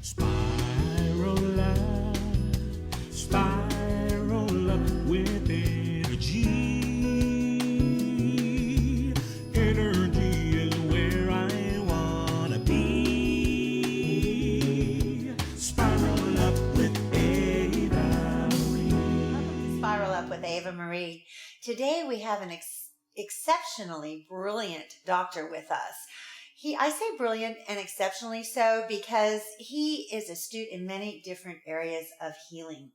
Spiral up, spiral up with energy. Energy is where I wanna be. Spiral up with Ava Marie. Welcome to Spiral Up with Ava Marie. Today we have an exceptionally brilliant doctor with us. I say brilliant and exceptionally so because he is astute in many different areas of healing.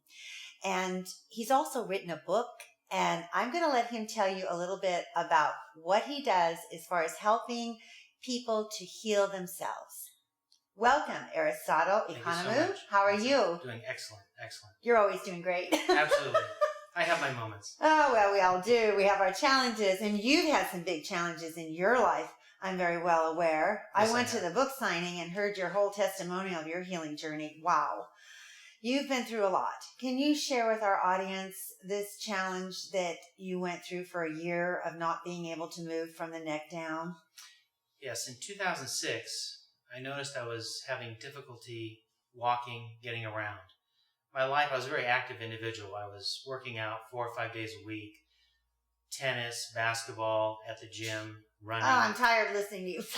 And he's also written a book, and I'm going to let him tell you a little bit about what he does as far as helping people to heal themselves. Welcome, Aristotle, Economou. So How are you? Doing excellent. You're always doing great. Absolutely. I have my moments. Oh, well, we all do. We have our challenges, and you've had some big challenges in your life. I'm very well aware. Yes, I went to the book signing and heard your whole testimonial of your healing journey. Wow. You've been through a lot. Can you share with our audience this challenge that you went through for a year of not being able to move from the neck down? Yes, in 2006, I noticed I was having difficulty walking, getting around. My life, I was a very active individual. I was working out 4 or 5 days a week, tennis, basketball, at the gym, running. Oh, I'm tired listening to you. That's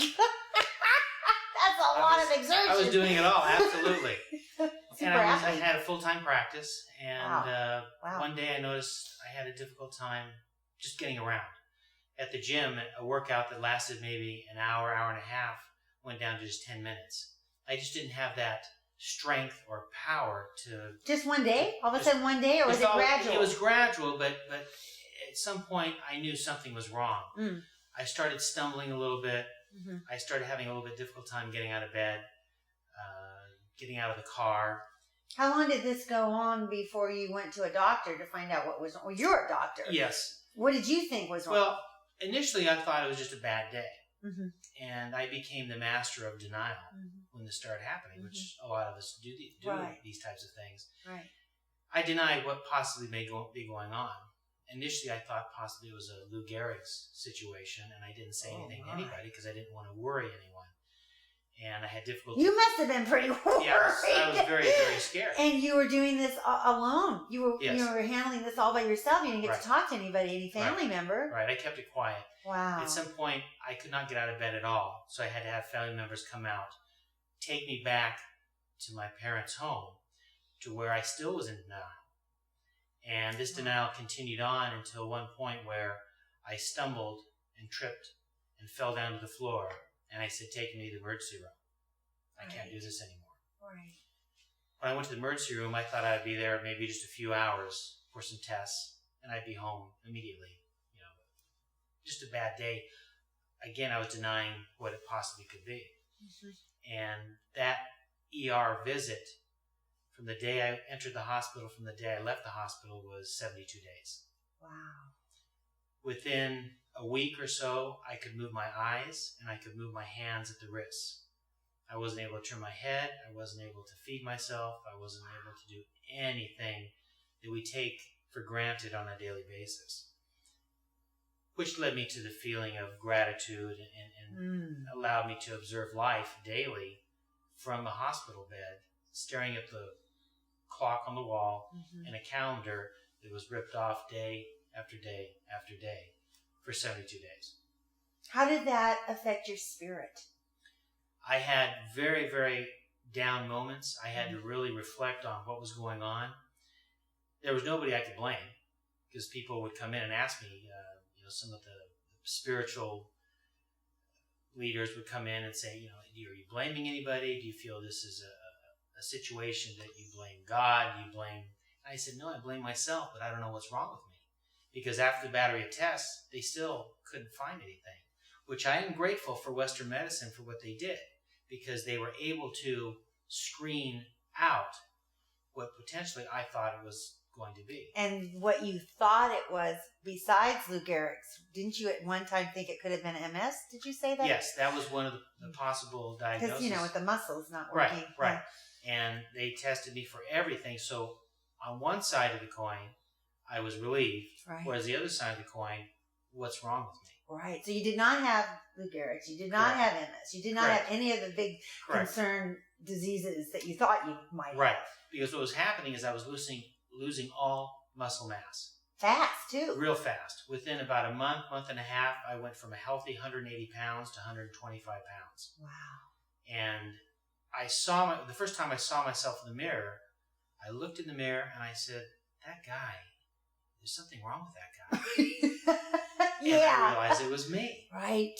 a lot of exertion. I was doing it all, absolutely. Super I had a full-time practice, and Wow. One day I noticed I had a difficult time just getting around. At the gym, a workout that lasted maybe an hour, hour and a half, went down to just 10 minutes. I just didn't have that strength or power to... Just one day? All of a sudden one day, or was it gradual? It was gradual, but at some point I knew something was wrong. Mm. I started stumbling a little bit. Mm-hmm. I started having a little bit difficult time getting out of bed, getting out of the car. How long did this go on before you went to a doctor to find out what was wrong? Well, you're a doctor. Yes. What did you think was wrong? Well, initially I thought it was just a bad day. Mm-hmm. And I became the master of denial when this started happening, which a lot of us do these types of things. Right. I denied what possibly may be going on. Initially, I thought possibly it was a Lou Gehrig's situation, and I didn't say anything to anybody because I didn't want to worry anyone. And I had difficulty. You must have been pretty worried. Yes, I was very, very scared. And you were doing this alone. You were handling this all by yourself. You didn't get to talk to anybody, any family member. Right, I kept it quiet. Wow. At some point, I could not get out of bed at all, so I had to have family members come out, take me back to my parents' home, to where I still was in denial. And this denial continued on until one point where I stumbled and tripped and fell down to the floor. And I said, take me to the emergency room. I can't do this anymore. Right. When I went to the emergency room, I thought I'd be there maybe just a few hours for some tests, and I'd be home immediately. Just a bad day. Again, I was denying what it possibly could be. Mm-hmm. And that ER visit, from the day I entered the hospital, from the day I left the hospital, was 72 days. Wow. Within a week or so, I could move my eyes and I could move my hands at the wrists. I wasn't able to turn my head. I wasn't able to feed myself. I wasn't able to do anything that we take for granted on a daily basis, which led me to the feeling of gratitude and allowed me to observe life daily from a hospital bed, staring at the clock on the wall and a calendar that was ripped off day after day after day for 72 days. How did that affect your spirit? I had very, very down moments. I had to really reflect on what was going on. There was nobody I could blame because people would come in and ask me, some of the spiritual leaders would come in and say, are you blaming anybody? Do you feel this is a situation that you blame God? I said, no, I blame myself, but I don't know what's wrong with me. Because after the battery of tests, they still couldn't find anything, which I am grateful for Western medicine for what they did, because they were able to screen out what potentially I thought it was going to be. And what you thought it was, besides Lou Gehrig's, didn't you at one time think it could have been MS? Did you say that? Yes, that was one of the possible diagnoses. Because, with the muscles not working. Right. And they tested me for everything. So on one side of the coin, I was relieved. Right. Whereas the other side of the coin, what's wrong with me? Right. So you did not have Lou Gehrig's. You did not Correct. have MS. You did not Correct. have any of the big Correct. concern diseases that you thought you might Right. have. Because what was happening is I was losing all muscle mass Fast, too. real fast. Within about a month and a half, I went from a healthy 180 pounds to 125 pounds. Wow. And the first time I saw myself in the mirror, I looked in the mirror and I said, that guy, there's something wrong with that guy. And I realized it was me. Right.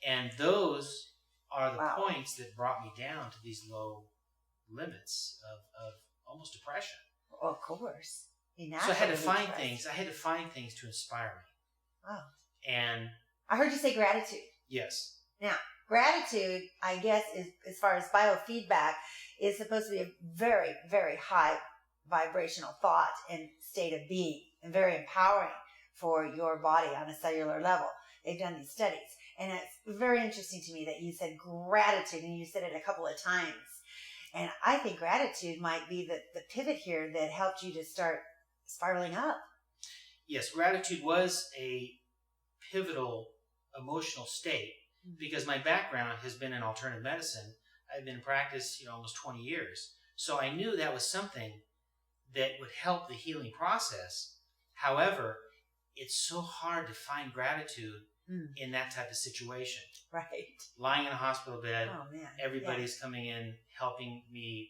And those are the Wow. points that brought me down to these low limits of almost depression. Well, of course. So I had to find things. I had to find things to inspire me. Oh. And I heard you say gratitude. yes, Gratitude, I guess, is as far as biofeedback, is supposed to be a very, very high vibrational thought and state of being, and very empowering for your body on a cellular level. They've done these studies. And it's very interesting to me that you said gratitude, and you said it a couple of times. And I think gratitude might be the pivot here that helped you to start spiraling up. yes, gratitude was a pivotal emotional state because my background has been in alternative medicine. I've been in practice, almost 20 years. So I knew that was something that would help the healing process. However, it's so hard to find gratitude in that type of situation. Right. Lying in a hospital bed, Oh, man. everybody's coming in, helping me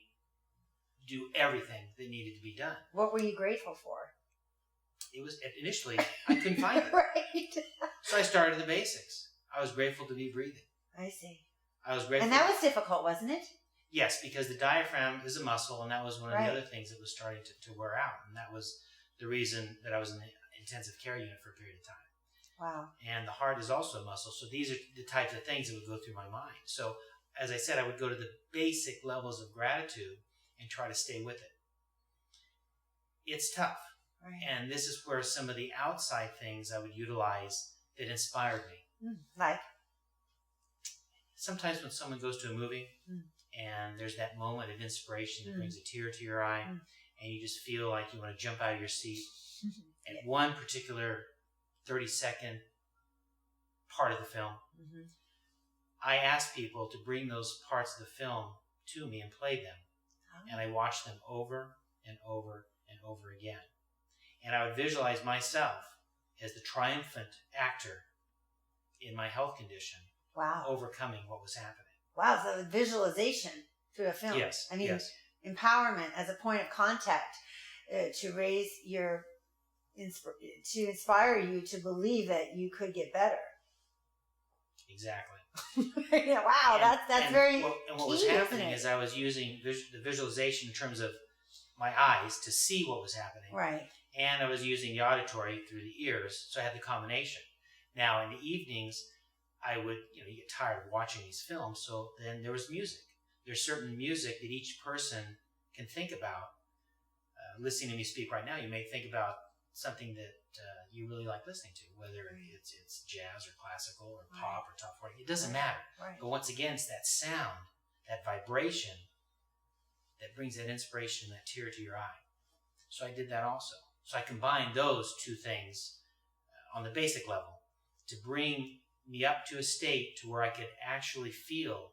do everything that needed to be done. What were you grateful for? It was, initially, I couldn't find it. Right. So I started with the basics. I was grateful to be breathing. I see. I was grateful. And that was difficult, wasn't it? Yes, because the diaphragm is a muscle, and that was one of Right. the other things that was starting to wear out. And that was the reason that I was in the intensive care unit for a period of time. Wow. And the heart is also a muscle. So these are the types of things that would go through my mind. So as I said, I would go to the basic levels of gratitude and try to stay with it. It's tough. Right. And this is where some of the outside things I would utilize that inspired me. Like? Sometimes when someone goes to a movie and there's that moment of inspiration that brings a tear to your eye and you just feel like you want to jump out of your seat at one particular 30-second part of the film, I ask people to bring those parts of the film to me and play them. And I watch them over and over and over again. And I would visualize myself as the triumphant actor in my health condition, Wow. overcoming what was happening. Wow. So visualization through a film. Yes. I mean, yes. empowerment as a point of contact to raise your, to inspire you to believe that you could get better. Exactly. Yeah, wow. And- That's and very what was key, happening isn't it? is I was using the visualization in terms of my eyes to see what was happening. Right. And I was using the auditory through the ears, so I had the combination. Now, in the evenings, I would, you get tired of watching these films, so then there was music. There's certain music that each person can think about. Listening to me speak right now, you may think about something that you really like listening to, whether it's jazz or classical or pop or top 40. It doesn't matter. Right. But once again, it's that sound, that vibration that brings that inspiration and that tear to your eye. So I did that also. So I combined those two things on the basic level to bring me up to a state to where I could actually feel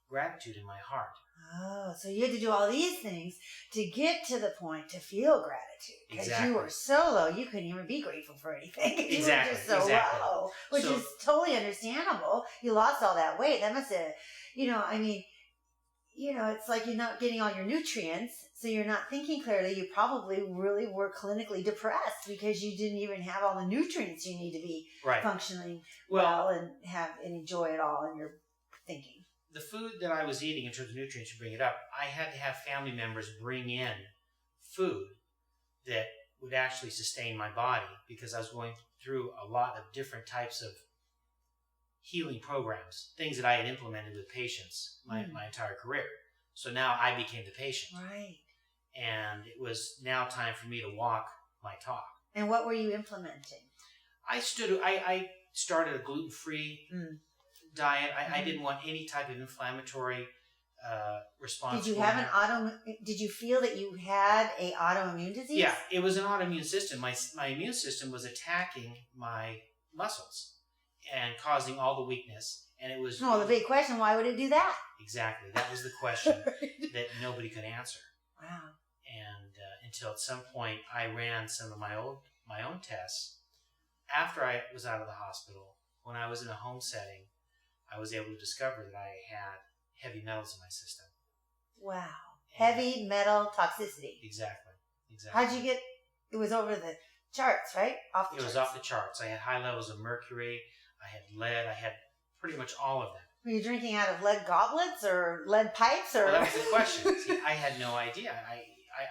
gratitude in my heart. Oh, so you had to do all these things to get to the point to feel gratitude. Because Exactly. you were so low, you couldn't even be grateful for anything. You Exactly, were just so exactly. low, which So- is totally understandable. You lost all that weight. That must have, it's like you're not getting all your nutrients, so you're not thinking clearly. You probably really were clinically depressed because you didn't even have all the nutrients you need to be Right. functioning Well, well and have any joy at all in your thinking. the food that I was eating in terms of nutrients, you bring it up, I had to have family members bring in food that would actually sustain my body because I was going through a lot of different types of healing programs, things that I had implemented with patients my entire career. So now I became the patient. Right. And it was now time for me to walk my talk. And what were you implementing? I started a gluten-free diet. I didn't want any type of inflammatory response. Did you have did you feel that you had a autoimmune disease? Yeah, it was an autoimmune system. My immune system was attacking my muscles. and causing all the weakness. And it was... No, the big question, why would it do that? Exactly. That was the question that nobody could answer. Wow. And until at some point I ran some of my own tests. After I was out of the hospital, when I was in a home setting, I was able to discover that I had heavy metals in my system. Wow. Heavy metal toxicity. Exactly. How'd you get, it was over the charts, right? Off the It charts. was off the charts. I had high levels of mercury. I had lead. I had pretty much all of them. Were you drinking out of lead goblets or lead pipes? Or Well, that was the question. See, I had no idea.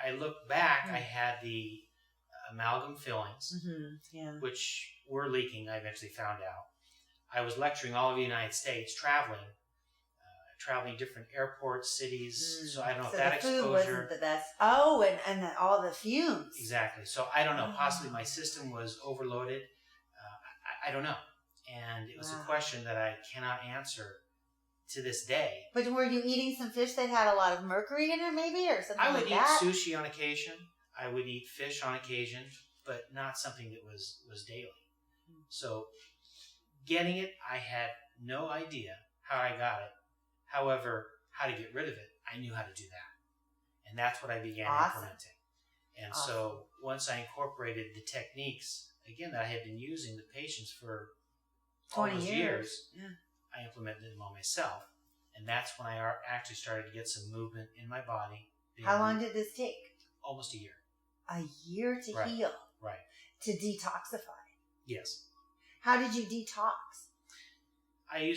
I looked back. I had the amalgam fillings, which were leaking, I eventually found out. I was lecturing all over the United States, traveling different airports, cities. So I don't know if that the food exposure... wasn't the best. Oh, and all the fumes. Exactly. So I don't know. Possibly my system was overloaded. I don't know. And it was a question that I cannot answer to this day. But were you eating some fish that had a lot of mercury in it, maybe, or something I would like eat that? sushi on occasion. I would eat fish on occasion, but not something that was daily. So getting it, I had no idea how I got it. However, how to get rid of it, I knew how to do that. And that's what I began implementing. And so once I incorporated the techniques, again, that I had been using with patients for 20 years, Yeah. I implemented them on myself. And that's when I actually started to get some movement in my body. How long did this take? Almost a year. A year to heal. Right. To detoxify. Yes. How did you detox? I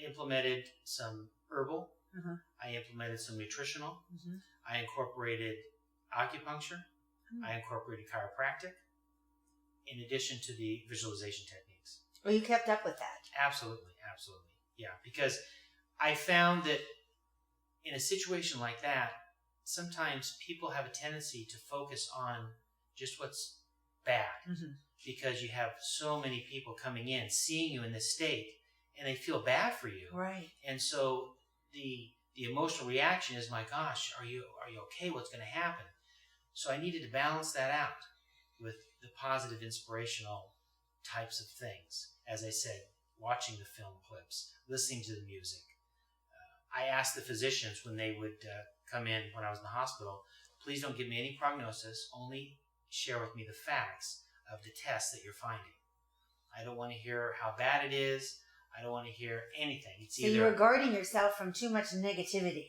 implemented some herbal. I implemented some nutritional. I incorporated acupuncture. I incorporated chiropractic, in addition to the visualization techniques. Well, you kept up with that. Absolutely. Yeah, because I found that in a situation like that, sometimes people have a tendency to focus on just what's bad, because you have so many people coming in, seeing you in this state, and they feel bad for you. Right. And so the emotional reaction is, my gosh, are you okay? What's going to happen? So I needed to balance that out with the positive, inspirational types of things. As I said, watching the film clips, listening to the music. I asked the physicians when they would come in when I was in the hospital, please don't give me any prognosis, only share with me the facts of the tests that you're finding. I don't want to hear how bad it is. I don't want to hear anything. So you were guarding yourself from too much negativity.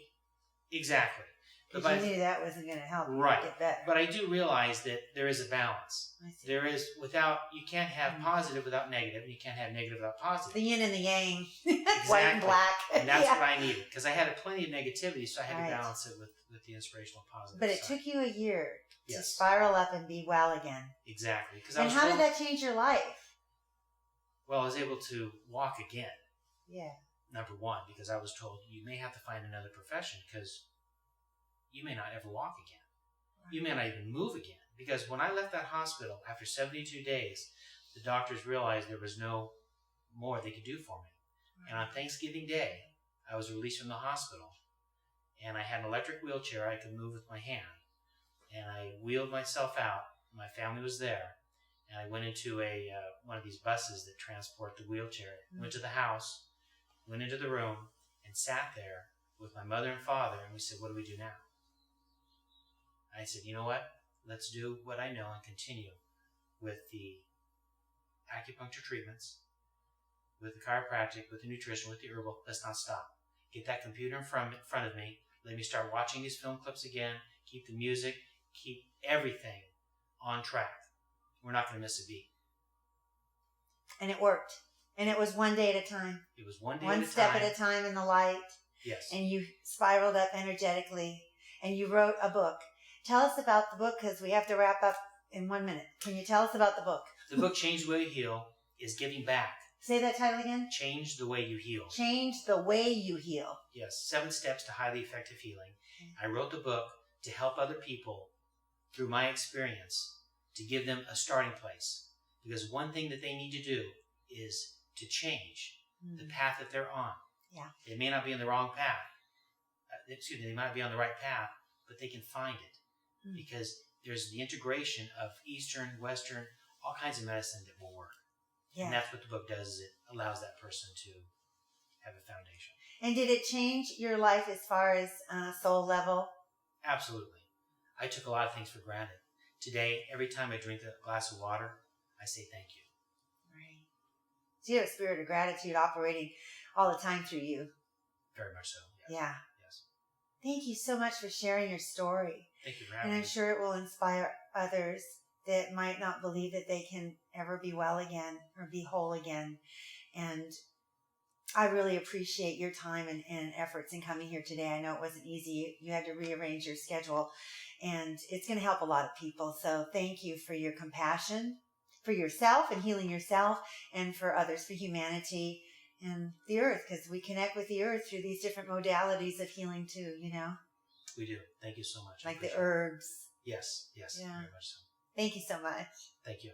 Exactly. Because you knew that wasn't going to help you get better. But I do realize that there is a balance. I see. There is, you can't have positive without negative, and you can't have negative without positive. The yin and the yang. Exactly. White and black. And that's what I needed. Because I had plenty of negativity, so I had to balance it with the inspirational positive But it side. took you a year to spiral up and be well again. Exactly. And how did that change your life? Well, I was able to walk again. Yeah. Number one, because I was told you may have to find another profession because you may not ever walk again. Right. You may not even move again. Because when I left that hospital after 72 days, the doctors realized there was no more they could do for me. Right. And on Thanksgiving Day, I was released from the hospital. And I had an electric wheelchair I could move with my hand. And I wheeled myself out. My family was there. And I went into one of these buses that transport the wheelchair. Went to the house, went into the room, and sat there with my mother and father. And we said, what do we do now? I said, you know what? Let's do what I know and continue with the acupuncture treatments, with the chiropractic, with the nutrition, with the herbal. Let's not stop. Get that computer in front of me. Let me start watching these film clips again. Keep the music. Keep everything on track. We're not going to miss a beat. And it worked. And it was one day at a time. It was one day at a time. One step at a time in the light. Yes. And you spiraled up energetically. And you wrote a book. Tell us about the book because we have to wrap up in 1 minute. Can you tell us about the book? The book, Change the Way You Heal, is giving back. Say that title again. Change the Way You Heal. Change the Way You Heal. Yes, 7 steps to highly effective healing. I wrote the book to help other people through my experience, to give them a starting place. Because one thing that they need to do is to change the path that they're on. Yeah. They may not be on the wrong path. They might be on the right path, but they can find it. Because there's the integration of Eastern, Western, all kinds of medicine that will work. Yeah. And that's what the book does, is it allows that person to have a foundation. And did it change your life as far as soul level? Absolutely. I took a lot of things for granted. Today, every time I drink a glass of water, I say thank you. Right. So you have a spirit of gratitude operating all the time through you. Very much so. Yes. Yeah. Yes. Thank you so much for sharing your story. Thank you for And having I'm me. sure it will inspire others that might not believe that they can ever be well again or be whole again. And I really appreciate your time and efforts in coming here today. I know it wasn't easy. You had to rearrange your schedule, and it's going to help a lot of people. So thank you for your compassion for yourself and healing yourself, and for others, for humanity and the earth, because we connect with the earth through these different modalities of healing too, you know? We do. Thank you so much. Like the herbs. Yes. Yes. Yeah. Very much so. Thank you so much. Thank you.